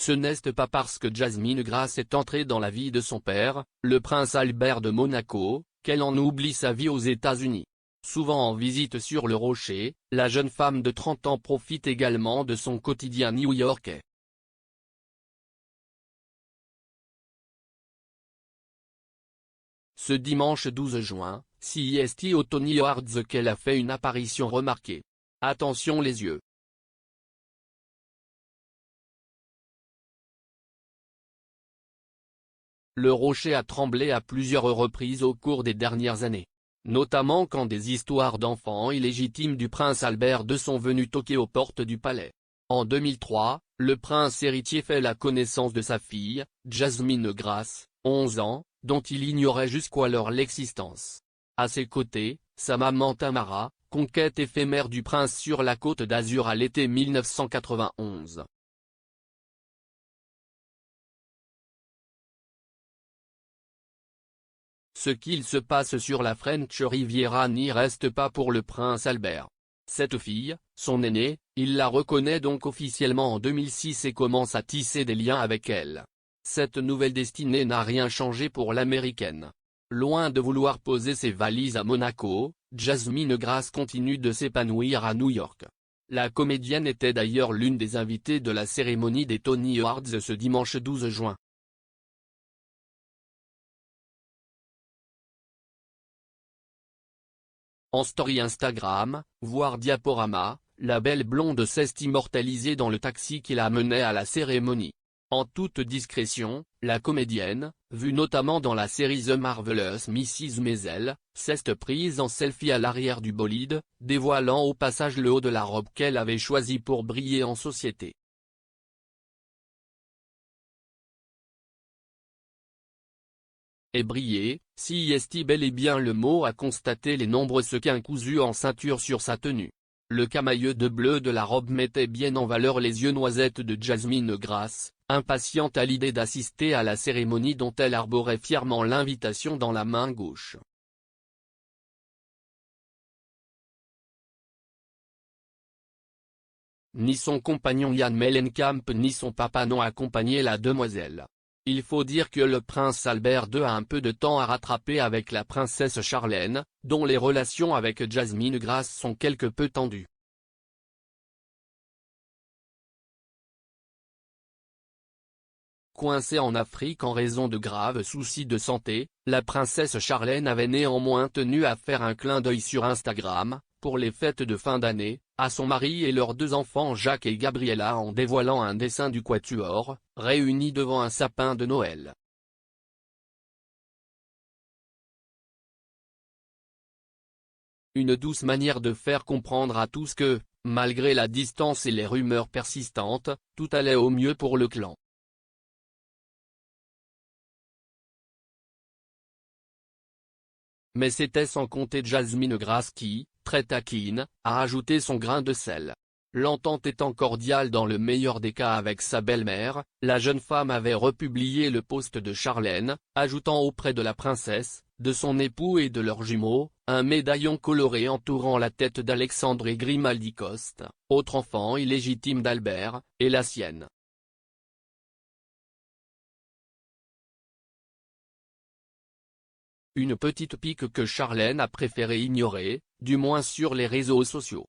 Ce n'est pas parce que Jasmine Grass est entrée dans la vie de son père, le prince Albert de Monaco, qu'elle en oublie sa vie aux États-Unis. Souvent en visite sur le Rocher, la jeune femme de 30 ans profite également de son quotidien new-yorkais. Ce dimanche 12 juin, CEST aux Tony Awards qu'elle a fait une apparition remarquée. Attention les yeux. Le Rocher a tremblé à plusieurs reprises au cours des dernières années. Notamment quand des histoires d'enfants illégitimes du prince Albert II sont venues toquer aux portes du palais. En 2003, le prince héritier fait la connaissance de sa fille, Jasmine Grass, 11 ans, dont il ignorait jusqu'alors l'existence. À ses côtés, sa maman Tamara, conquête éphémère du prince sur la Côte d'Azur à l'été 1991. Ce qu'il se passe sur la French Riviera n'y reste pas pour le prince Albert. Cette fille, son aînée, il la reconnaît donc officiellement en 2006 et commence à tisser des liens avec elle. Cette nouvelle destinée n'a rien changé pour l'américaine. Loin de vouloir poser ses valises à Monaco, Jasmine Grass continue de s'épanouir à New York. La comédienne était d'ailleurs l'une des invitées de la cérémonie des Tony Awards ce dimanche 12 juin. En story Instagram, voire diaporama, la belle blonde s'est immortalisée dans le taxi qui la menait à la cérémonie. En toute discrétion, la comédienne, vue notamment dans la série The Marvelous Mrs. Maisel, s'est prise en selfie à l'arrière du bolide, dévoilant au passage le haut de la robe qu'elle avait choisie pour briller en société. Et briller, si est bel et bien le mot à constater les nombreux sequins cousus en ceinture sur sa tenue. Le camailleux de bleu de la robe mettait bien en valeur les yeux noisettes de Jasmine Grass, impatiente à l'idée d'assister à la cérémonie dont elle arborait fièrement l'invitation dans la main gauche. Ni son compagnon Jan Mellencamp ni son papa n'ont accompagné la demoiselle. Il faut dire que le prince Albert II a un peu de temps à rattraper avec la princesse Charlène, dont les relations avec Jasmine Grass sont quelque peu tendues. Coincée en Afrique en raison de graves soucis de santé, la princesse Charlène avait néanmoins tenu à faire un clin d'œil sur Instagram, pour les fêtes de fin d'année, à son mari et leurs deux enfants Jacques et Gabriella en dévoilant un dessin du quatuor, réunis devant un sapin de Noël. Une douce manière de faire comprendre à tous que, malgré la distance et les rumeurs persistantes, tout allait au mieux pour le clan. Mais c'était sans compter Jasmine Grass qui, très taquine, a ajouté son grain de sel. L'entente étant cordiale dans le meilleur des cas avec sa belle-mère, la jeune femme avait republié le post de Charlène, ajoutant auprès de la princesse, de son époux et de leurs jumeaux, un médaillon coloré entourant la tête d'Alexandre et Grimaldi Coste, autre enfant illégitime d'Albert, et la sienne. Une petite pique que Charlène a préféré ignorer, du moins sur les réseaux sociaux.